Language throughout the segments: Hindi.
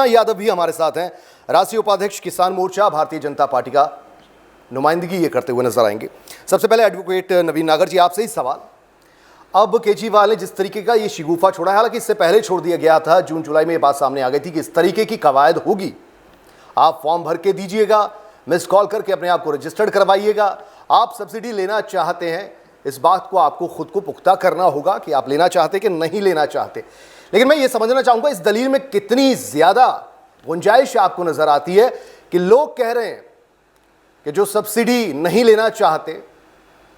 कृष्णा यादव भी हमारे साथ हैं, राष्ट्रीय उपाध्यक्ष किसान मोर्चा भारतीय जनता पार्टी का नुमाइंदगी ये करते हुए नजर आएंगे। सबसे पहले एडवोकेट नवीन नागर जी, आपसे ही सवाल। अब केजरीवाल ने जिस तरीके का ये शिगुफा छोड़ा है, हालांकि इससे पहले छोड़ दिया गया था, जून जुलाई में ये बात सामने आ गई थी कि इस तरीके की कवायद होगी, आप फॉर्म भर के दीजिएगा, मिस कॉल करके अपने आप को रजिस्टर्ड करवाइएगा, आप सब्सिडी लेना चाहते हैं, इस बात को आपको खुद को पुख्ता करना होगा कि आप लेना चाहते कि नहीं लेना चाहते। लेकिन मैं ये समझना चाहूंगा इस दलील में कितनी ज्यादा गुंजाइश आपको नजर आती है कि लोग कह रहे हैं कि जो सब्सिडी नहीं लेना चाहते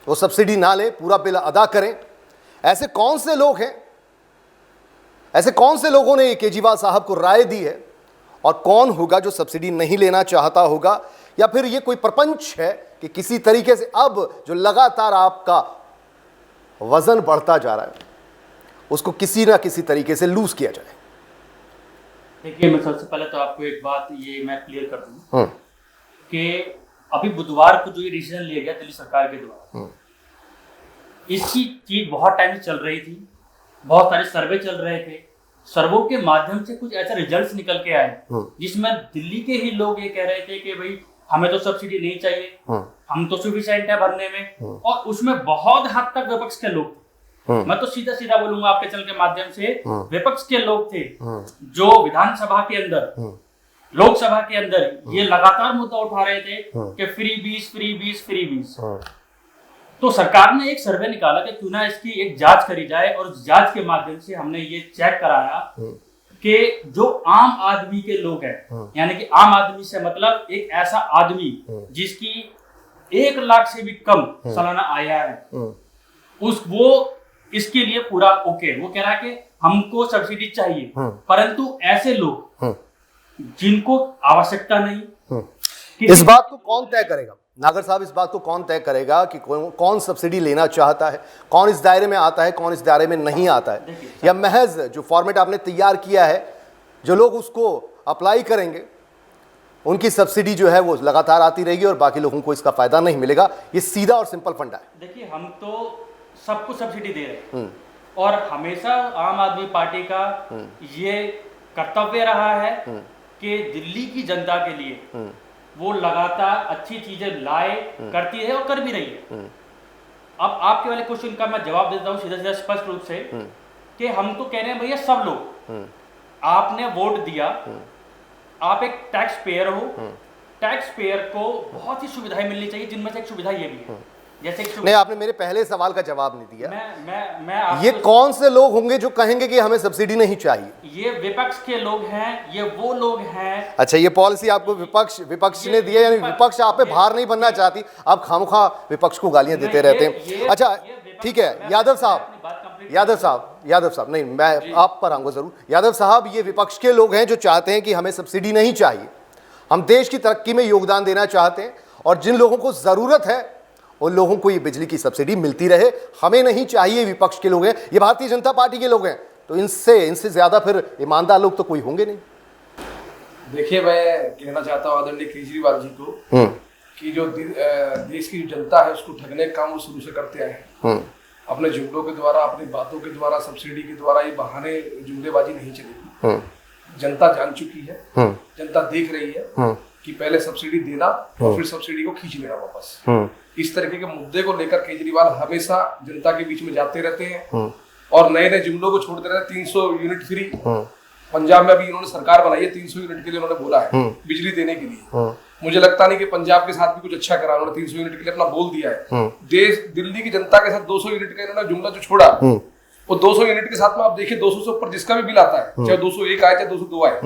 वो सब्सिडी ना ले, पूरा बिल अदा करें। ऐसे कौन से लोग हैं, ऐसे कौन से लोगों ने केजरीवाल साहब को राय दी है, और कौन होगा जो सब्सिडी नहीं लेना चाहता होगा, या फिर ये कोई प्रपंच है कि किसी तरीके से अब जो लगातार आपका वजन बढ़ता जा रहा है उसको किसी ना किसी तरीके से लूज किया जाए? देखिए, मैं सबसे पहले तो आपको एक बात ये मैं क्लियर कर दूं कि अभी बुधवार को जो ये डिसीजन लिया गया दिल्ली सरकार के द्वारा, इसकी चीज बहुत टाइम से चल रही थी, बहुत सारे सर्वे चल रहे थे, सर्वों के माध्यम से कुछ ऐसे रिजल्ट्स निकल के आए जिसमें दिल्ली के ही लोग ये कह रहे थे कि भाई हमें तो सब्सिडी नहीं चाहिए, हम तो सफिशिएंट है भरने में, और उसमें बहुत हद तक विपक्ष के लोग थे। मैं तो सीधा सीधा बोलूंगा आपके चैनल के माध्यम से, विपक्ष के लोग थे जो विधानसभा के अंदर, लोकसभा के अंदर ये लगातार मुद्दा उठा रहे थे कि फ्री बीस। तो सरकार ने एक सर्वे निकाला कि क्यों ना इसकी एक जांच करी जाए, और उस जांच के माध्यम से हमने ये चेक कराया कि जो आम आदमी के लोग हैं, यानी कि आम आदमी से मतलब एक ऐसा आदमी जिसकी 1 लाख से भी कम सालाना आय है, वो इसके लिए पूरा ओके, वो कह रहा है कि हमको सब्सिडी चाहिए, परंतु ऐसे लोग जिनको आवश्यकता नहीं, इस बात को कौन तय करेगा? नागर साहब, इस बात को कौन तय करेगा कि कौन सब्सिडी लेना चाहता है, कौन इस दायरे में आता है, कौन इस दायरे में नहीं आता है? या महज जो फॉर्मेट आपने तैयार किया है, जो लोग उसको अप्लाई करेंगे उनकी सब्सिडी जो है वो लगातार आती रहेगी और बाकी लोगों को इसका फायदा नहीं मिलेगा? ये सीधा और सिंपल फंडा है। देखिए, हम तो सबको सब्सिडी दे रहे हैं और हमेशा आम आदमी पार्टी का ये कर्तव्य रहा है कि दिल्ली की जनता के लिए वो लगातार अच्छी चीजें लाए, करती है और कर भी रही है। अब आपके वाले क्वेश्चन का मैं जवाब देता हूँ सीधा सीधा स्पष्ट रूप से कि हम तो कह रहे हैं भैया, सब लोग, आपने वोट दिया, आप एक टैक्स पेयर हो, टैक्स पेयर को बहुत ही सुविधाएं मिलनी चाहिए, जिनमें से एक सुविधा ये भी है, जैसे नहीं, आपने मेरे पहले सवाल का जवाब नहीं दिया। मैं ये कौन से लोग होंगे जो कहेंगे कि हमें सब्सिडी नहीं चाहिए? ये विपक्ष के लोग हैं, ये वो लोग हैं। अच्छा, ये पॉलिसी आपको विपक्ष ने दी है, यानी विपक्ष आप पे भार नहीं बनना चाहती, आप खामखा विपक्ष को गालियां देते रहते हैं। अच्छा, ठीक है यादव साहब, नहीं, मैं आप पर आऊंगा जरूर। यादव साहब, ये विपक्ष के लोग हैं जो चाहते हैं कि हमें सब्सिडी नहीं चाहिए, हम देश की तरक्की में योगदान देना चाहते हैं, और जिन लोगों को जरूरत है उन लोगों को ये बिजली की सब्सिडी मिलती रहे, हमें नहीं चाहिए। विपक्ष के लोग हैं, ये भारतीय जनता पार्टी के लोग हैं, तो इनसे ज्यादा फिर ईमानदार लोग तो कोई होंगे नहीं। देखिए, मैं कहना चाहता हूँ आदरणीय केजरीवाल जी को कि जो देश की जनता है उसको ठगने का काम वो शुरू से करते आए हैं, अपने जुमलों के द्वारा, अपनी बातों के द्वारा, सब्सिडी के द्वारा। ये बहाने जुमलेबाजी नहीं चलेगी। जनता जान चुकी है, जनता देख रही है कि पहले सब्सिडी देना और फिर सब्सिडी को खींच लेना वापस। इस तरीके के मुद्दे को लेकर केजरीवाल हमेशा जनता के बीच में जाते रहते हैं और नए नए जुमलों को छोड़ते रहते हैं। 300 यूनिट फ्री पंजाब में अभी इन्होंने सरकार बनाई है, 300 यूनिट के लिए उन्होंने बोला है बिजली देने के लिए। मुझे लगता नहीं कि पंजाब के साथ भी कुछ अच्छा करा उन्होंने, 300 यूनिट के लिए अपना बोल दिया है। दिल्ली की जनता के साथ 200 यूनिट का इन्होंने जुमला जो छोड़ा, वो 200 यूनिट के साथ में आप देखिए 200 से ऊपर जिसका भी बिल आता है, चाहे 201 आए चाहे 202 आए,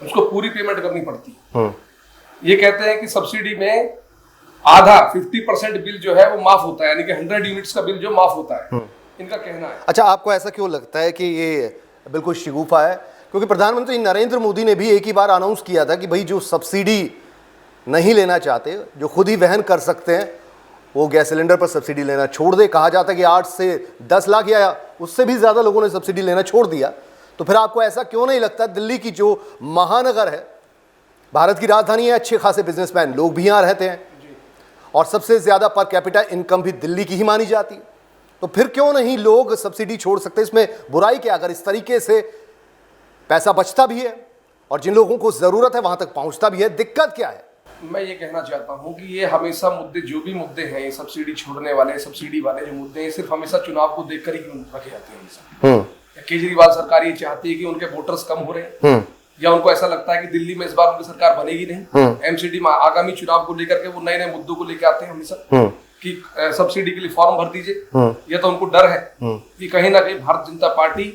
उसको पूरी पेमेंट करनी पड़ती है। ये कहते हैं कि सब्सिडी में आधा 50% बिल जो है वो माफ होता है, यानी कि 100 यूनिट्स का बिल जो माफ होता है, इनका कहना है। अच्छा, आपको ऐसा क्यों लगता है कि ये बिल्कुल शिगुफा है? क्योंकि प्रधानमंत्री नरेंद्र मोदी ने भी एक ही बार अनाउंस किया था कि भाई जो सब्सिडी नहीं लेना चाहते, जो खुद ही वहन कर सकते हैं, वो गैस सिलेंडर पर सब्सिडी लेना छोड़ दे। कहा जाता है कि 8 से 10 लाख या उससे भी ज्यादा लोगों ने सब्सिडी लेना छोड़ दिया। तो फिर आपको ऐसा क्यों नहीं लगता दिल्ली की जो महानगर है, भारत की राजधानी है, अच्छे खासे बिजनेसमैन लोग भी यहाँ रहते हैं और सबसे ज्यादा पर कैपिटा इनकम भी दिल्ली की ही मानी जाती है, तो फिर क्यों नहीं लोग सब्सिडी छोड़ सकते? इसमें बुराई क्या? अगर इस तरीके से पैसा बचता भी है और जिन लोगों को ज़रूरत है वहाँ तक पहुँचता भी है। दिक्कत क्या है? मैं ये कहना चाहता हूँ कि ये हमेशा मुद्दे, जो भी मुद्दे हैं, ये सब्सिडी छोड़ने वाले, सब्सिडी वाले जो मुद्दे हैं, सिर्फ हमेशा चुनाव को देखकर ही क्यों रखे जाते हैं हमेशा। केजरीवाल सरकार ये चाहती है कि उनके वोटर्स कम हो रहे हैं, या उनको ऐसा लगता है कि दिल्ली में इस बार उनकी सरकार बनेगी नहीं। एमसीडी में आगामी चुनाव को लेकर के वो नए नए मुद्दों को लेकर आते हैं हमेशा कि सब्सिडी के लिए फॉर्म भर दीजिए। या तो उनको डर है कि कहीं ना कहीं भारतीय जनता पार्टी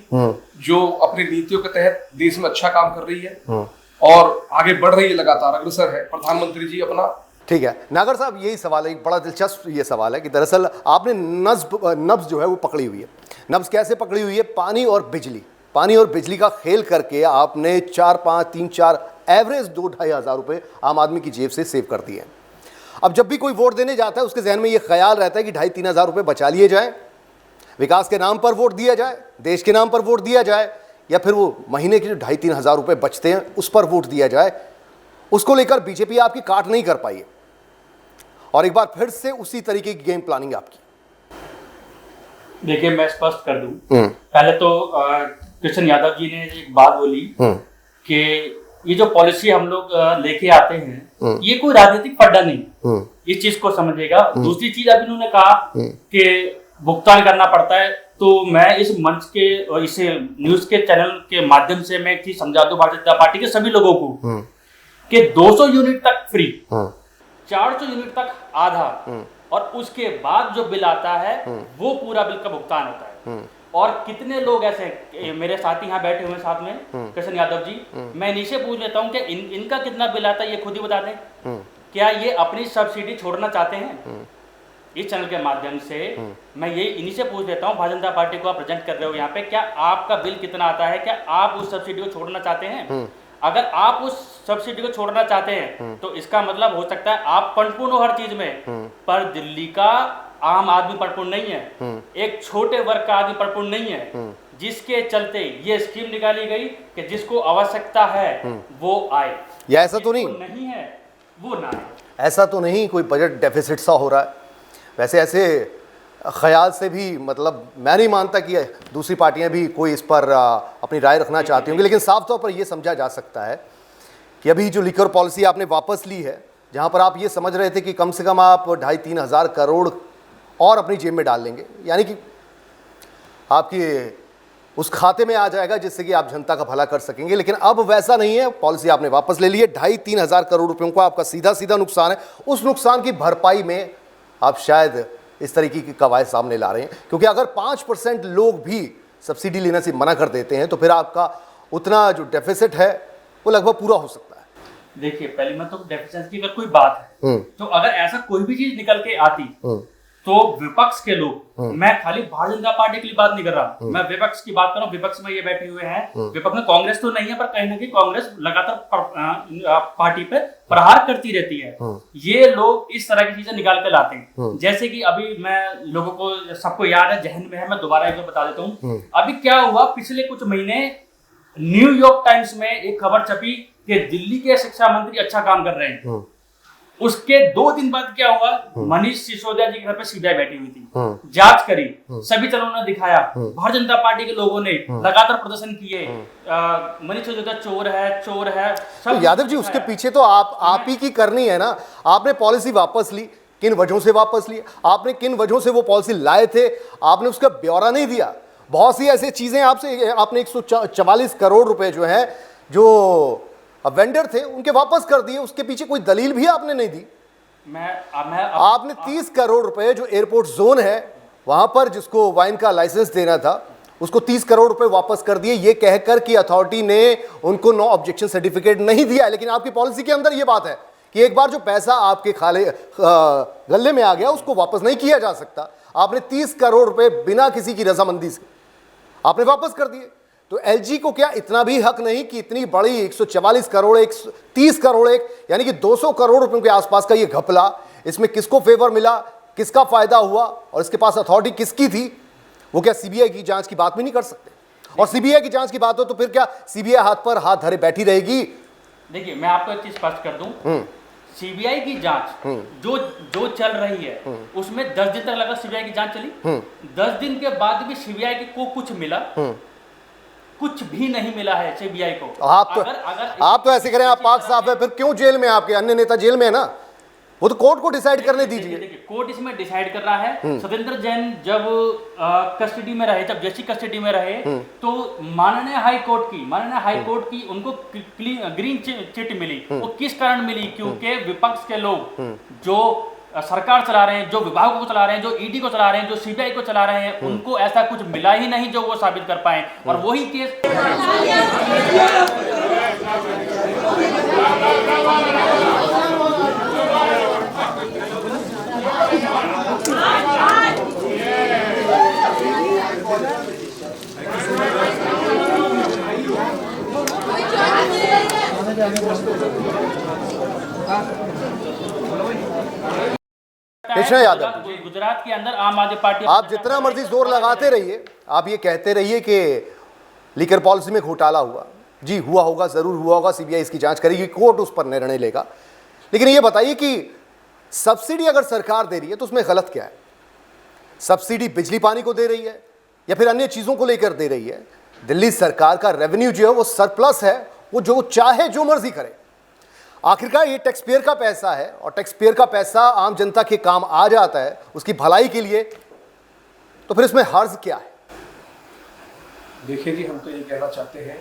जो अपनी नीतियों के तहत देश में अच्छा काम कर रही है और आगे बढ़ रही है, लगातार अग्रसर है, प्रधानमंत्री जी अपना। ठीक है नागर साहब, यही सवाल है, एक बड़ा दिलचस्प ये सवाल है कि दरअसल आपने नब्ज जो है वो पकड़ी हुई है। नब्ज कैसे पकड़ी हुई है? पानी और बिजली का खेल करके आपने 4-5-3-4 एवरेज 2-2.5 हज़ार रुपये आम आदमी की जेब से सेव कर दिए हैं। अब जब भी कोई वोट देने जाता है उसके जहन में ये ख्याल रहता है कि 2.5-3 हज़ार रुपये बचा लिए जाए, विकास के नाम पर वोट दिया जाए, देश के नाम पर वोट दिया जाए, या फिर वो महीने के जो 2.5-3 हज़ार रुपये बचते हैं उस पर वोट दिया जाए। उसको लेकर बीजेपी आपकी काट नहीं कर पाई है और एक बार फिर से उसी तरीके की गेम प्लानिंग आपकी। देखिए मैं स्पष्ट कर दूं, पहले तो कृष्ण यादव जी ने एक बात बोली कि ये जो पॉलिसी हम लोग लेके आते हैं ये कोई राजनीतिक फड्डा नहीं, इस चीज को समझिएगा। दूसरी चीज अभी उन्होंने कहा कि भुगतान करना पड़ता है, तो मैं इस मंच के और इस न्यूज के चैनल के माध्यम से मैं एक चीज समझा दूं भारतीय जनता पार्टी के सभी लोगों को कि 200 यूनिट तक फ्री, 400 यूनिट तक आधा, और उसके बाद जो बिल आता है वो पूरा बिल का भुगतान होता है। और कितने लोग ऐसे, मेरे साथी यहाँ बैठे हुए हैं साथ में कृष्ण यादव जी, मैं इन्हीं से पूछ लेता हूँ कि इनका कितना बिल आता है ये खुद ही बता दें। क्या ये अपनी सब्सिडी छोड़ना चाहते हैं? इस चैनल के माध्यम से मैं ये इन्हीं से पूछ लेता हूँ, भारतीय जनता पार्टी को आप प्रेजेंट कर रहे हो यहाँ पे, क्या आपका बिल कितना आता है? क्या आप उस सब्सिडी को छोड़ना चाहते हैं? अगर आप उस सब्सिडी को छोड़ना चाहते हैं तो इसका मतलब हो सकता है आप परिपूर्ण हो हर चीज में, पर दिल्ली का आम आदमी परिपूर्ण नहीं है, एक छोटे वर्ग का आदमी परिपूर्ण नहीं है, जिसके चलते ये स्कीम निकाली गई कि जिसको आवश्यकता है वो आए, या ऐसा तो नहीं है वो ना आए। ऐसा तो नहीं कोई बजट डेफिसिट सा हो रहा है? वैसे ऐसे ख्याल से भी मतलब मैं नहीं मानता कि दूसरी पार्टियां भी कोई इस पर अपनी राय रखना चाहती होंगी, लेकिन साफ तौर पर यह समझा जा सकता है कि अभी जो लिकर पॉलिसी आपने वापस ली है, जहां पर आप ये समझ रहे थे कि कम से कम आप 2.5-3 हज़ार करोड़ और अपनी जेब में डाल लेंगे, यानी कि आपकी उस खाते में आ जाएगा जिससे कि आप जनता का भला कर सकेंगे, लेकिन अब वैसा नहीं है। पॉलिसी आपने वापस ले ली है, 2.5-3 हज़ार करोड़ रुपयों का आपका सीधा नुकसान है। उस नुकसान की भरपाई में आप शायद इस तरीके की कवायद सामने ला रहे हैं, क्योंकि अगर 5% लोग भी सब्सिडी लेने से मना कर देते हैं तो फिर आपका उतना जो डेफिसिट है वो लगभग पूरा हो सकता है। देखिए पहले मैं तो डेफिशिएंसी की अगर कोई बात है तो अगर ऐसा कोई भी चीज निकल के आती तो विपक्ष के लोग, मैं खाली भारतीय जनता पार्टी के लिए बात नहीं कर रहा, मैं विपक्ष की बात कर रहा हूँ। विपक्ष में ये बैठे हुए हैं, विपक्ष में कांग्रेस तो नहीं है पर कहीं ना कहीं कांग्रेस लगातार पार्टी पे प्रहार करती रहती है। ये लोग इस तरह की चीजें निकाल कर लाते हैं, जैसे कि अभी मैं लोगों को सबको याद है, जहन में है, मैं दोबारा एक बार बता देता हूँ। अभी क्या हुआ, पिछले कुछ महीने न्यूयॉर्क टाइम्स में एक खबर छपी कि दिल्ली के शिक्षा मंत्री अच्छा काम कर रहे हैं। उसके 2 दिन बाद क्या हुआ, मनीष सिसोदिया जी के घर पे सीबीआई बैठी हुई थी, जांच करी, सभी चैनलों ने दिखाया, भारतीय जनता पार्टी के लोगों ने लगातार प्रदर्शन किए, मनीष सिसोदिया चोर है। तो यादव जी उसके पीछे तो आप ही की करनी है ना। आपने पॉलिसी वापस ली, किन वजहों से वापस ली, आपने किन वजहों से वो पॉलिसी लाए थे, आपने उसका ब्यौरा नहीं दिया। बहुत सी ऐसी चीजें आपने 144 करोड़ रुपए जो है जो वेंडर थे उनके वापस कर दिए, उसके पीछे कोई दलील भी आपने नहीं दी। आपने 30 करोड़ रुपए जो एयरपोर्ट जोन है वहां पर जिसको वाइन का लाइसेंस देना था उसको 30 करोड़ रुपए वापस कर दिए, ये कहकर कि अथॉरिटी ने उनको नो ऑब्जेक्शन सर्टिफिकेट नहीं दिया। लेकिन आपकी पॉलिसी के अंदर ये बात है कि एक बार जो पैसा आपके गले में आ गया उसको वापस नहीं किया जा सकता। आपने 30 करोड़ रुपए बिना किसी की रजामंदी से आपने वापस कर दिए। तो एलजी को क्या इतना भी हक नहीं कि इतनी बड़ी 144 करोड़ 130 करोड़ यानी कि 200 करोड़ रुपयों के आसपास का ये घपला, इसमें किसको फेवर मिला, किसका फायदा हुआ और इसके पास अथॉरिटी किसकी थी, वो क्या सीबीआई की जांच की बात भी नहीं कर सकते? और सीबीआई की जांच की बात हो तो फिर क्या सीबीआई हाथ पर हाथ धरे बैठी रहेगी? देखिए मैं आपको एक चीज स्पष्ट कर दूं, सीबीआई की जांच जो चल रही है उसमें 10 दिन तक लगा सीबीआई की जांच चली। 10 दिन के बाद भी सीबीआई को कुछ मिला कुछ भी नहीं मिला है सीबीआई को। आप तो ऐसे करें, आप पाक साफ है, फिर क्यों जेल में? आपके अन्य नेता जेल में है ना, वो तो कोर्ट को डिसाइड करने दीजिए। देखिए कोर्ट इसमें डिसाइड कर रहा है। सत्येंद्र जैन जब कस्टडी में रहे, जब जेसी कस्टडी में रहे, तो माननीय हाई कोर्ट की उनको ग्रीन चिट मिली। वो किस कारण मिली? क्योंकि विपक्ष के लोग जो सरकार चला रहे हैं, जो विभागों को चला रहे हैं, जो ईडी को चला रहे हैं, जो सीबीआई को चला रहे हैं, उनको ऐसा कुछ मिला ही नहीं जो वो साबित कर पाए। और वही केस कृष्णा यादव, गुजरात के अंदर आम आदमी पार्टी, आप जितना मर्जी जोर लगाते रहिए, आप ये कहते रहिए कि लीकर पॉलिसी में घोटाला हुआ। जी हुआ होगा, जरूर हुआ होगा, सीबीआई इसकी जांच करेगी, कोर्ट उस पर निर्णय लेगा। लेकिन ये बताइए कि सब्सिडी अगर सरकार दे रही है तो उसमें गलत क्या है? सब्सिडी बिजली पानी को दे रही है या फिर अन्य चीजों को लेकर दे रही है? दिल्ली सरकार का रेवेन्यू जो है वो सरप्लस है, वो जो चाहे जो मर्जी करे। आखिरकार ये टैक्स पेयर का पैसा है और टैक्स पेयर का पैसा आम जनता के काम आ जाता है उसकी भलाई के लिए, तो फिर इसमें हर्ज क्या है? देखिए जी, हम तो ये कहना चाहते हैं,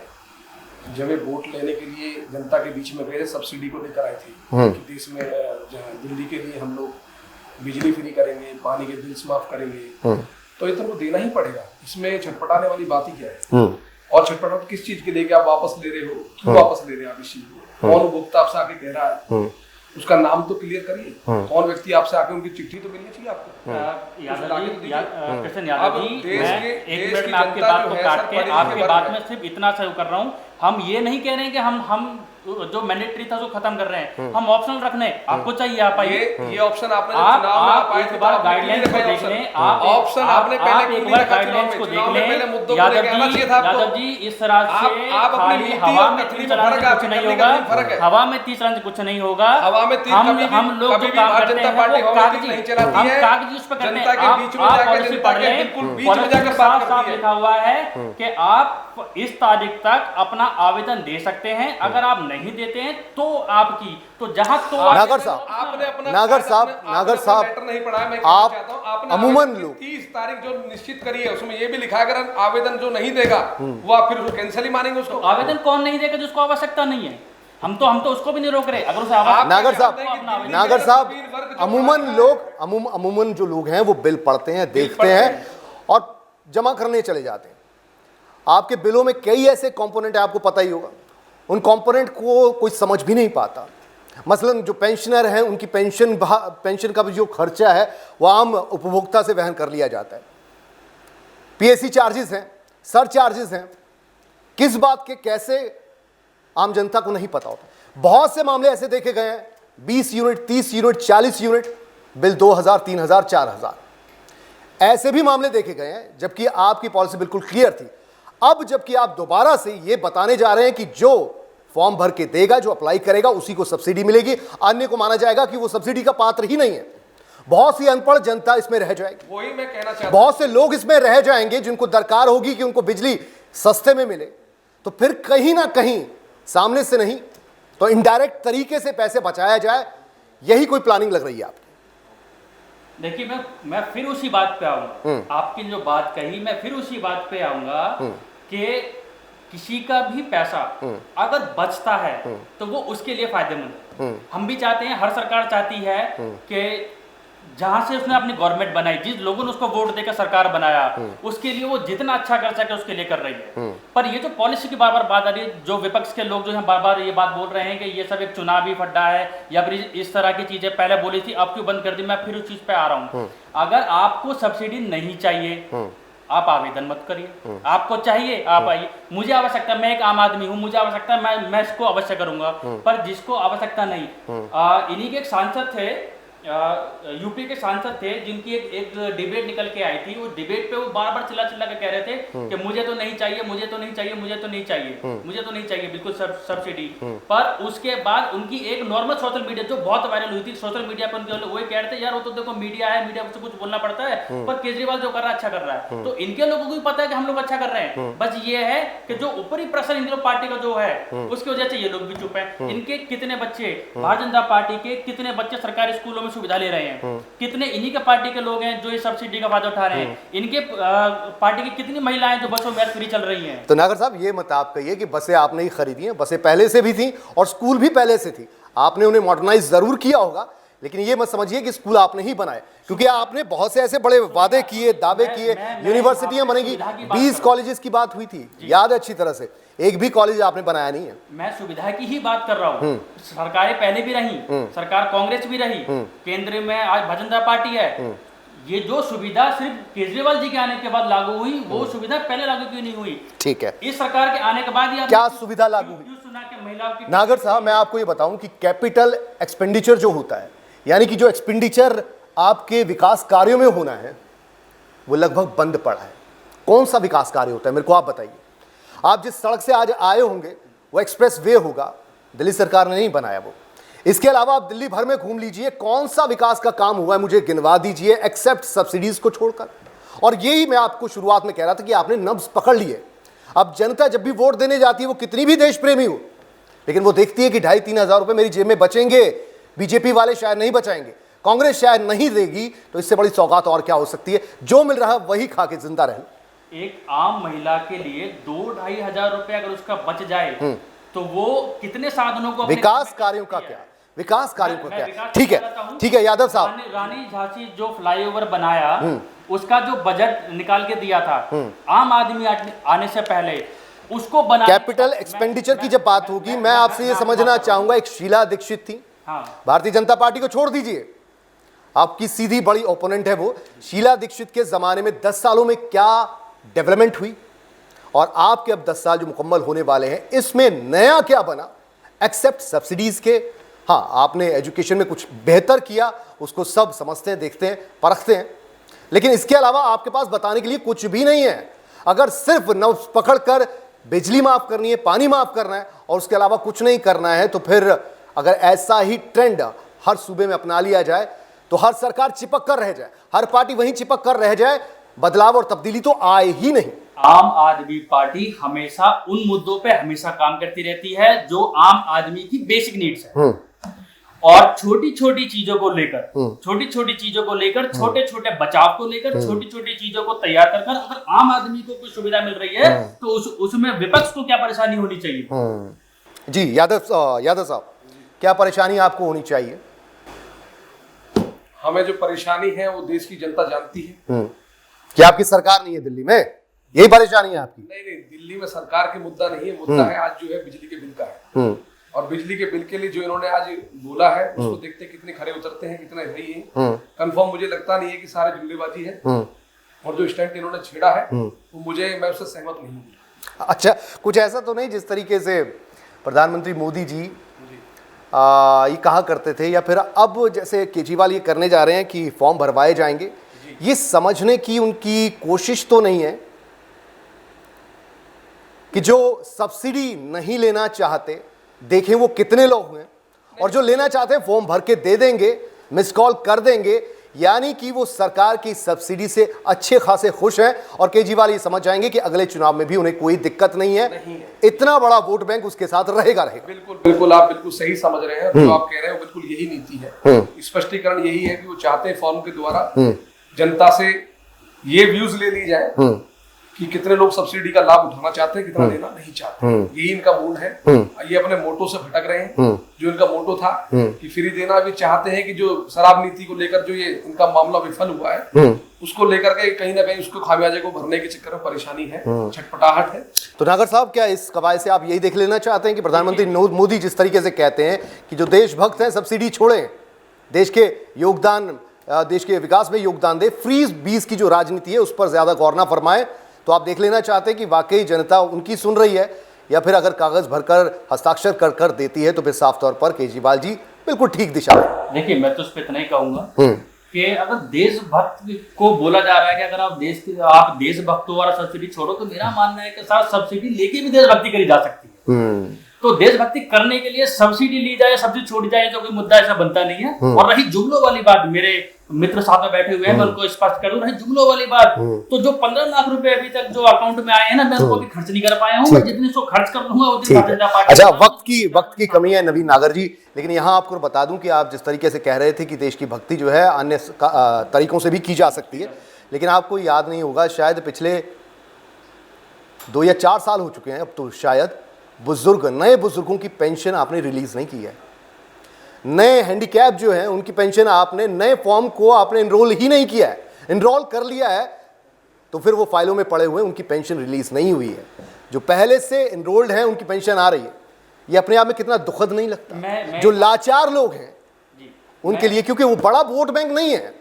जब ये वोट लेने के लिए जनता के बीच में गए, सब्सिडी को लेकर आए थे कि देश में दिल्ली के लिए हम लोग बिजली फ्री करेंगे, पानी के बिल्स माफ करेंगे, तो ये तो उनको देना ही पड़ेगा। इसमें छटपटाने वाली बात ही क्या है? और छटपटा किस चीज के लिए? आप वापस ले रहे हो, क्यों वापस ले रहे हैं आप इस चीज को? कौन उपभोक्ता आपसे आके कह रहा है, उसका नाम तो क्लियर करिए। कौन व्यक्ति आपसे आके, उनकी चिट्ठी तो मिलनी चाहिए आपको। कृष्ण यादव जी, मैं एक मिनट में आपकी बात को काट के आपके बात में सिर्फ इतना सहयोग कर रहा हूँ। हम ये नहीं कह रहे हैं कि हम जो मैंडेटरी था जो खत्म कर रहे हैं, हम ऑप्शनल रखने, आपको चाहिए आप आइए। ये ऑप्शन आपने चुनाव में आप आए थे, गाइडलाइंस को देख लें, ऑप्शन आपने पहले एक बार गाइडलाइंस को देख लें। यादव जी, इस तरह से खाली हवा में तीर चलाने से कुछ नहीं होगा। हवा में तीर चलाने से कुछ नहीं होगा। हम लोग जो काम करते हैं वो कागजी उस पर करते हैं। आप पॉलिसी पढ़ लें, पॉलिसी में साफ साफ लिखा हुआ है कि आप इस तारीख तक अपना आवेदन दे सकते हैं। अगर आप नहीं देते हैं तो आपकी, तो जहां तो नागर साहब, नागर साहब नहीं पढ़ा, मैं आप चाहता हूं, आपने अमूमन लोग 30 तारीख जो निश्चित करी है उसमें ये भी लिखा है, अगर आवेदन जो नहीं देगा वो आप फिर उसको कैंसिल ही मानेंगे। उसको आवेदन कौन नहीं देगा जिसको आवश्यकता नहीं है? हम तो उसको भी नहीं रोक रहे। अगर उसे नागर साहब अमूमन जो लोग हैं वो बिल पढ़ते हैं, देखते हैं और जमा करने चले जाते हैं। आपके बिलों में कई ऐसे कंपोनेंट है, आपको पता ही होगा, उन कंपोनेंट को कोई समझ भी नहीं पाता। मसलन जो पेंशनर हैं उनकी पेंशन का भी जो खर्चा है वो आम उपभोक्ता से वहन कर लिया जाता है। पीएससी चार्जेस हैं, सर चार्जेस हैं, किस बात के कैसे आम जनता को नहीं पता होता। बहुत से मामले ऐसे देखे गए हैं, 20 यूनिट, 30 यूनिट, 40 यूनिट बिल 2000, 3000, 4000 ऐसे भी मामले देखे गए हैं, जबकि आपकी पॉलिसी बिल्कुल क्लियर थी। अब जबकि आप दोबारा से ये बताने जा रहे हैं कि जो फॉर्म भर के देगा, जो अप्लाई करेगा, उसी को सब्सिडी मिलेगी, अन्य को माना जाएगा कि वो सब्सिडी का पात्र ही नहीं है। बहुत सी अनपढ़ जनता इसमें रह जाएगी। वही मैं कहना चाहता हूं, बहुत से लोग इसमें रह जाएंगे जिनको दरकार होगी कि उनको बिजली सस्ते में मिले, तो फिर कहीं ना कहीं सामने से नहीं तो इनडायरेक्ट तरीके से पैसे बचाया जाए, यही कोई प्लानिंग लग रही है आपकी? देखिए, मैं फिर उसी बात पे आऊंगा। आपकी जो बात कही, मैं फिर उसी बात पे आऊंगा कि किसी का भी पैसा अगर बचता है तो वो उसके लिए फायदेमंद है। हम भी चाहते हैं, हर सरकार चाहती है कि जहां से उसने अपनी गवर्नमेंट बनाई, जिस लोगों ने उसको वोट देकर सरकार बनाया, उसके लिए वो जितना अच्छा कर सके उसके लिए कर रही है। पर ये जो पॉलिसी की बार बार बात आ रही है, जो विपक्ष के लोग जो है बार बार ये बात बोल रहे हैं कि ये सब एक चुनावी फड्डा है या फिर इस तरह की चीजें पहले बोली थी, अब क्यों बंद कर दी। मैं फिर उस चीज पे आ रहा हूँ। अगर आपको सब्सिडी नहीं चाहिए, आप आवेदन मत करिए। आपको चाहिए, आप आइए। मुझे आवश्यकता, मैं एक आम आदमी हूँ, मुझे आवश्यकता मैं इसको अवश्य करूंगा। पर जिसको आवश्यकता नहीं, इन्हीं के एक सांसद थे यूपी के सांसद थे जिनकी एक डिबेट निकल के आई थी। उस डिबेट पे वो बार बार चिल्ला चिल्ला के कह रहे थे कि मुझे तो नहीं चाहिए, मुझे तो नहीं चाहिए, मुझे तो नहीं चाहिए, मुझे तो नहीं चाहिए बिल्कुल सब्सिडी। पर उसके बाद उनकी एक नॉर्मल सोशल मीडिया जो बहुत वायरल हुई थी, सोशल मीडिया पर उनके वो कह रहे थे यार वो तो देखो मीडिया है, मीडिया से कुछ बोलना पड़ता है, पर केजरीवाल जो कर रहा है अच्छा कर रहा है। तो इनके लोगों को भी पता है कि हम लोग अच्छा कर रहे हैं, बस ये है कि जो ऊपरी प्रेशर इन लोग पार्टी का जो है उसकी वजह से ये लोग भी चुप है। इनके कितने बच्चे भारतीय जनता पार्टी के, कितने बच्चे सरकारी स्कूलों में सुविधा ले रहे हैं, कितने इन्हीं के पार्टी के लोग हैं जो ये सब्सिडी का फायदा उठा रहे हैं, इनके पार्टी की कितनी महिलाएं जो बसों में फ्री चल रही हैं। तो नागर साहब ये मत आप कहिए कि बसें आपने ही खरीदी हैं, बसें पहले से भी थी और स्कूल भी पहले से थी, आपने उन्हें मॉडर्नाइज जरूर किया होगा, लेकिन ये मत समझिए कि स्कूल आपने ही बनाए, क्योंकि आपने बहुत से ऐसे बड़े वादे किए, दावे किए, यूनिवर्सिटियां बनेगी, 20 कॉलेजेस की बात हुई थी, याद है अच्छी तरह से, एक भी कॉलेज आपने बनाया नहीं है। मैं सुविधा की ही बात कर रहा हूँ। सरकारें पहले भी रही, सरकार कांग्रेस भी रही, केंद्र में आज भारतीय जनता पार्टी है। ये जो सुविधा सिर्फ केजरीवाल जी के आने के बाद लागू हुई, वो सुविधा पहले लागू क्यों नहीं हुई? ठीक है, इस सरकार के आने के बाद ही क्या सुविधा लागू हुई? क्यों सुना कि महिलाओं की? नागर साहब मैं आपको ये बताऊं कि कैपिटल एक्सपेंडिचर जो होता है, यानी कि जो एक्सपेंडिचर आपके विकास कार्यों में होना है, वो लगभग बंद पड़ा है। कौन सा विकास कार्य होता है मेरे को आप बताइए। आप जिस सड़क से आज आए होंगे वो एक्सप्रेस वे होगा, दिल्ली सरकार ने नहीं बनाया वो। इसके अलावा आप दिल्ली भर में घूम लीजिए, कौन सा विकास का काम हुआ है मुझे गिनवा दीजिए, एक्सेप्ट सब्सिडीज को छोड़कर। और यही मैं आपको शुरुआत में कह रहा था कि आपने नब्ज पकड़ लिए। अब जनता जब भी वोट देने जाती है, वो कितनी भी देश प्रेमी हो, लेकिन वो देखती है कि 2,500-3 हज़ार रुपए मेरी जेब में बचेंगे, बीजेपी वाले शायद नहीं बचाएंगे, कांग्रेस शायद नहीं देगी, तो इससे बड़ी सौगात और क्या हो सकती है? जो मिल रहा है वही खा के जिंदा रहे। एक आम महिला के लिए 2-2.5 हजार रुपए अगर उसका बच जाए तो वो कितने साधनों को, विकास कार्यों का क्या, विकास कार्यों का क्या? ठीक है, ठीक है यादव साहब, रानी झांसी जो फ्लाईओवर बनाया उसका जो बजट निकाल के दिया था आम आदमी आने से पहले, उसको बना कैपिटल एक्सपेंडिचर की जब बात होगी, मैं आपसे ये समझना चाहूंगा, एक शीला दीक्षित थी, भारतीय जनता पार्टी को छोड़ दीजिए, आपकी सीधी बड़ी ओपोनेंट है वो, शीला दीक्षित के जमाने में 10 सालों में क्या डेवलपमेंट हुई, और आपके अब 10 साल जो मुकम्मल होने वाले हैं इसमें नया क्या बना एक्सेप्ट सब्सिडीज के? हाँ, आपने एजुकेशन में कुछ बेहतर किया, उसको सब समझते हैं, देखते हैं, परखते हैं, लेकिन इसके अलावा आपके पास बताने के लिए कुछ भी नहीं है। अगर सिर्फ नब्ज पकड़कर बिजली माफ करनी है, पानी माफ करना है और उसके अलावा कुछ नहीं करना है, तो फिर अगर ऐसा ही ट्रेंड हर सूबे में अपना लिया जाए तो हर सरकार चिपक कर रह जाए, हर पार्टी वहीं चिपक कर रह जाए, बदलाव और तब्दीली तो आए ही नहीं। आम आदमी पार्टी हमेशा उन मुद्दों पे हमेशा काम करती रहती है जो आम आदमी की बेसिक नीड्स है, और छोटी छोटी चीजों को लेकर, छोटी छोटी चीजों को लेकर, छोटे छोटे बचाव को लेकर, छोटी छोटी चीजों को तैयार कर कर अगर आम आदमी को कोई सुविधा मिल रही है तो उसमें विपक्ष को क्या परेशानी होनी चाहिए? जी यादव साहब, क्या परेशानी आपको होनी चाहिए? हमें जो परेशानी है वो देश की जनता जानती है कि आपकी सरकार नहीं है दिल्ली में, यही परेशानी है आपकी? नहीं, दिल्ली में सरकार के मुद्दा नहीं है, मुद्दा है आज जो है बिजली के बिल का है। और बिजली के बिल के लिए जो इन्होंने आज बोला है उसको देखते कितने खड़े उतरते हैं, कितने सही है। कंफर्म मुझे लगता नहीं है कि सारे जुमलेबाजी है, और जो स्टैंड इन्होंने छेड़ा है वो मैं उससे सहमत नहीं हूँ। अच्छा, कुछ ऐसा तो नहीं जिस तरीके से प्रधानमंत्री मोदी जी ये कहा करते थे, या फिर अब जैसे केजरीवाल ये करने जा रहे हैं कि फॉर्म भरवाए जाएंगे, ये समझने की उनकी कोशिश तो नहीं है कि जो सब्सिडी नहीं लेना चाहते, देखें वो कितने लोग हैं, और जो लेना चाहते हैं फॉर्म भर के दे देंगे, मिस कॉल कर देंगे, यानी कि वो सरकार की सब्सिडी से अच्छे खासे खुश हैं, और केजरीवाल ये समझ जाएंगे कि अगले चुनाव में भी उन्हें कोई दिक्कत नहीं है, इतना बड़ा वोट बैंक उसके साथ रहेगा। बिल्कुल आप बिल्कुल सही समझ रहे हैं, जो आप कह रहे हैं बिल्कुल यही नीति है। स्पष्टीकरण यही है कि वो चाहते हैं फॉर्म के द्वारा जनता से ये व्यूज ले ली जाए कि कितने लोग सब्सिडी का लाभ उठाना चाहते हैं, कितना देना नहीं चाहते। यही इनका मूल है। ये अपने मोटो से भटक रहे हैं। जो इनका मोटो था कि फ्री देना, भी चाहते हैं कि जो शराब नीति को लेकर जो ये इनका मामला विफल हुआ है, उसको लेकर के कहीं ना कहीं उसको खामियाजे को भरने के चक्कर में परेशानी है, छटपटाहट है। तो नागर साहब, क्या इस कवायद से आप यही देख लेना चाहते हैं कि प्रधानमंत्री मोदी जिस तरीके से कहते हैं कि जो देशभक्त हैं सब्सिडी छोड़ें, देश के योगदान, देश के विकास में योगदान दे, फ्री बीज की जो राजनीति है उस पर ज्यादा गौर ना फरमाए, तो आप देख लेना चाहते हैं कि वाकई जनता उनकी सुन रही है, या फिर अगर कागज भरकर हस्ताक्षर कर देती है तो फिर साफ तौर पर केजरीवाल जी बिल्कुल ठीक दिशा में। देखिए मैं तो उस पर इतना ही कहूंगा कि अगर देशभक्त को बोला जा रहा है कि अगर आप देशभक्त हो और सब्सिडी छोड़ो, तो मेरा मानना है कि साथ सब्सिडी लेके भी देशभक्ति करी जा सकती है। तो देशभक्ति करने के लिए सब्सिडी ली जाए, सब्सिडी छोड़ी जाए, तो कोई मुद्दा ऐसा बनता नहीं है। और रही जुमलों वाली बात, मेरे मित्र साथ में बैठे हुए हैं, मैं उनको स्पष्ट कर दूं, रही जुमलों वाली बात, तो जो 15 लाख रुपए अभी तक जो अकाउंट में आए हैं ना, मैं उनको भी खर्च नहीं कर पाया हूँ। मैं जितने सो खर्च कर लूंगा उतनी भारतीय जनता पार्टी। अच्छा, वक्त की कमी है नवीन नागर जी, लेकिन यहाँ आपको बता दूं कि आप जिस तरीके से कह रहे थे कि देश की भक्ति जो है अन्य तरीकों से भी की जा सकती है, लेकिन आपको याद नहीं होगा शायद पिछले 2 या 4 साल हो चुके हैं अब तो शायद, नए बुजुर्गों की पेंशन आपने रिलीज नहीं की है। नए हैंडीकैप जो हैं उनकी पेंशन आपने, नए फॉर्म को आपने इनरोल ही नहीं किया है। इनरोल कर लिया है तो फिर वो फाइलों में पड़े हुए, उनकी पेंशन रिलीज नहीं हुई है। जो पहले से इनरोल्ड हैं उनकी पेंशन आ रही है। ये अपने आप में कितना दुखद नहीं लगता? जो लाचार लोग हैं उनके लिए, क्योंकि वो बड़ा वोट बैंक नहीं है,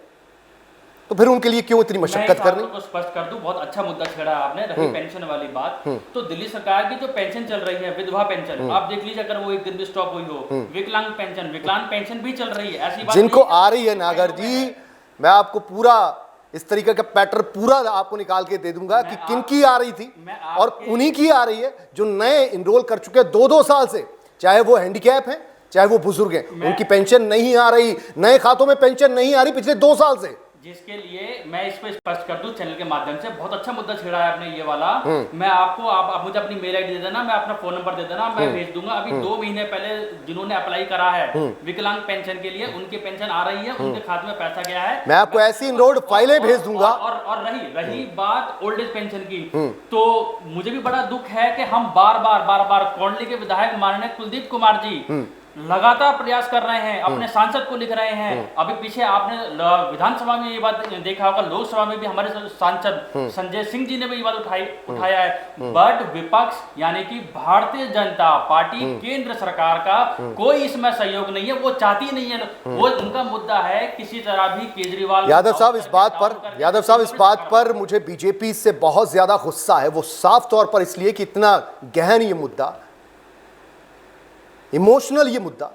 तो फिर उनके लिए क्यों इतनी मशक्कत करनी? मैं स्पष्ट कर दूं, बहुत अच्छा मुद्दा छेड़ा आपने, रही पेंशन वाली बात। तो दिल्ली सरकार की जो पेंशन चल रही है, विधवा पेंशन, आप देख लीजिए, अगर वो एक दिन भी स्टॉप हुई हो। विकलांग पेंशन भी चल रही है, ऐसी बात जिनको आ रही है नागर जी, मैं आपको पूरा इस तरीके का पैटर्न पूरा आपको निकाल के दे दूंगा कि किनकी आ रही थी और उन्हीं की आ रही है जो नए इनरोल कर चुके हैं 2-2 साल से, चाहे वो हैंडीकैप हैं चाहे वो बुजुर्ग हैं, उनकी पेंशन नहीं आ रही, नए खातों में पेंशन नहीं आ रही पिछले 2 साल से। जिसके लिए मैं इस पर स्पष्ट कर दूं चैनल के माध्यम से, बहुत अच्छा मुद्दा छेड़ा है आपने ये वाला। मैं आपको, आप मुझे अपनी मेल आईडी दे देना, मैं अपना फोन नंबर दे देना, मैं भेज दूंगा। अभी 2 महीने पहले जिन्होंने अप्लाई करा है विकलांग पेंशन के लिए, उनकी पेंशन आ रही है, उनके खाते में पैसा गया है। मैं आपको ऐसी इनरोल्ड फाइलें भेज दूंगा। और रही बात ओल्ड एज पेंशन की, तो मुझे भी बड़ा दुख है कि हम बार बार कोंडली के विधायक माननीय कुलदीप कुमार जी लगातार प्रयास कर रहे हैं, अपने सांसद को लिख रहे हैं। अभी पीछे आपने विधानसभा में ये बात देखा होगा, लोकसभा में भी हमारे सांसद संजय सिंह जी ने भी ये बात उठाया है। बट विपक्ष यानी कि भारतीय जनता पार्टी, केंद्र सरकार का कोई इसमें सहयोग नहीं है, वो चाहती नहीं है। वो उनका मुद्दा है किसी तरह भी केजरीवाल। यादव साहब इस बात पर मुझे बीजेपी से बहुत ज्यादा गुस्सा है। वो साफ तौर पर इसलिए कि इतना गहन ये मुद्दा, इमोशनल ये मुद्दा,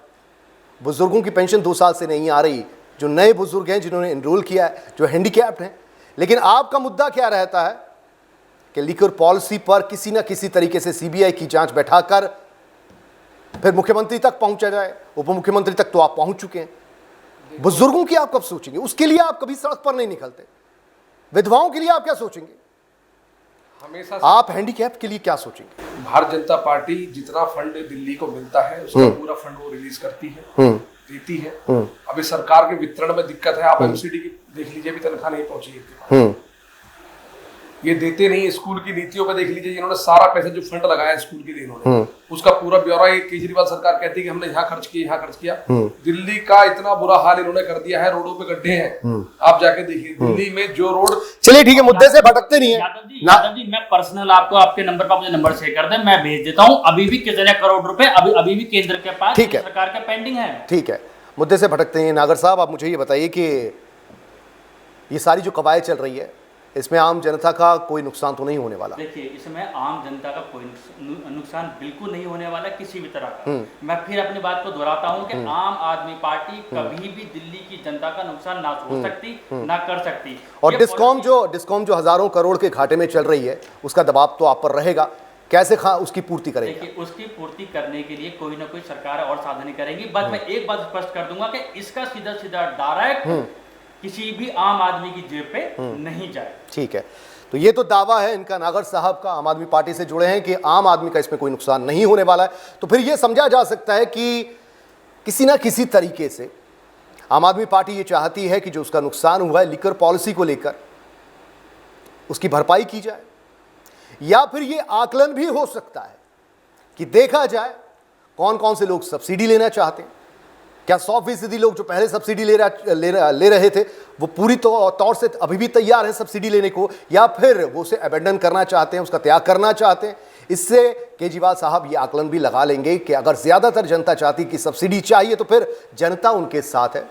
बुजुर्गों की पेंशन 2 साल से नहीं आ रही, जो नए बुजुर्ग हैं जिन्होंने एनरोल किया है, जो हैंडीकैप्ड हैं। लेकिन आपका मुद्दा क्या रहता है कि लिकर पॉलिसी पर किसी ना किसी तरीके से सीबीआई की जांच बैठाकर फिर मुख्यमंत्री तक पहुंचा जाए। उप मुख्यमंत्री तक तो आप पहुंच चुके हैं, बुजुर्गों की आप कब सोचेंगे? उसके लिए आप कभी सड़क पर नहीं निकलते। विधवाओं के लिए आप क्या सोचेंगे? हमेशा आप हैंडीकैप के लिए क्या सोचेंगे? भारतीय जनता पार्टी जितना फंड दिल्ली को मिलता है उसका पूरा फंड वो रिलीज करती है, देती है। अभी सरकार के वितरण में दिक्कत है, आप एमसीडी की देख लीजिए, अभी तनख्वाह नहीं पहुंची। ये देते नहीं। स्कूल की नीतियों पे देख लीजिए, इन्होंने सारा पैसा जो फंड लगाया स्कूल के लिए इन्होंने, उसका पूरा ब्यौरा ये केजरीवाल सरकार कहती है कि हमने यहाँ खर्च किया, यहाँ खर्च किया। दिल्ली का इतना बुरा हाल इन्होंने कर दिया है, रोडों पे गड्ढे हैं, आप जाके देखिए दिल्ली में जो रोड। चलिए ठीक है, मुद्दे से भटकते नहीं है। यादव जी मैं पर्सनल आपको आपके नंबर पर मुझे नंबर शेयर कर दें, मैं भेज देता हूँ। अभी भी कितने करोड़ रुपए अभी भी केंद्र के पास, ठीक है, सरकार का पेंडिंग है। ठीक है, मुद्दे से भटकते हैं। नागर साहब आप मुझे ये बताइए कि ये सारी जो कवायद चल रही है इसमें आम जनता का कोई नुकसान तो नहीं होने वाला? देखिए इसमें आम जनता का कोई नुकसान बिल्कुल नहीं होने वाला किसी भी तरह का। मैं फिर अपनी बात को दोहराता हूं कि आम आदमी पार्टी कभी भी दिल्ली की जनता का नुकसान ना हो सकती ना कर सकती। और डिस्कॉम जो हजारों करोड़ के घाटे में चल रही है उसका दबाव तो आप पर रहेगा, कैसे उसकी पूर्ति करेंगे? देखिए उसकी पूर्ति करने के लिए कोई ना कोई सरकार और साधन करेगी। बस मैं एक बात स्पष्ट कर दूंगा कि इसका सीधा सीधा डायरेक्ट किसी भी आम आदमी की जेब पे नहीं जाए। ठीक है, तो ये तो दावा है इनका, नागर साहब का, आम आदमी पार्टी से जुड़े हैं, कि आम आदमी का इसमें कोई नुकसान नहीं होने वाला है। तो फिर ये समझा जा सकता है कि किसी ना किसी तरीके से आम आदमी पार्टी ये चाहती है कि जो उसका नुकसान हुआ है लिकर पॉलिसी को लेकर, उसकी भरपाई की जाए। या फिर ये आकलन भी हो सकता है कि देखा जाए कौन कौन से लोग सब्सिडी लेना चाहते हैं। क्या 100% लोग जो पहले सब्सिडी ले रहे थे वो पूरी तौर से अभी भी तैयार हैं सब्सिडी लेने को, या फिर वो उसे अबेंडन करना चाहते हैं, उसका त्याग करना चाहते हैं? इससे केजरीवाल साहब ये आकलन भी लगा लेंगे कि अगर ज़्यादातर जनता चाहती कि सब्सिडी चाहिए तो फिर जनता उनके साथ है,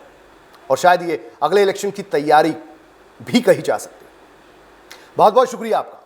और शायद ये अगले इलेक्शन की तैयारी भी कही जा सकती है। बहुत बहुत शुक्रिया आपका।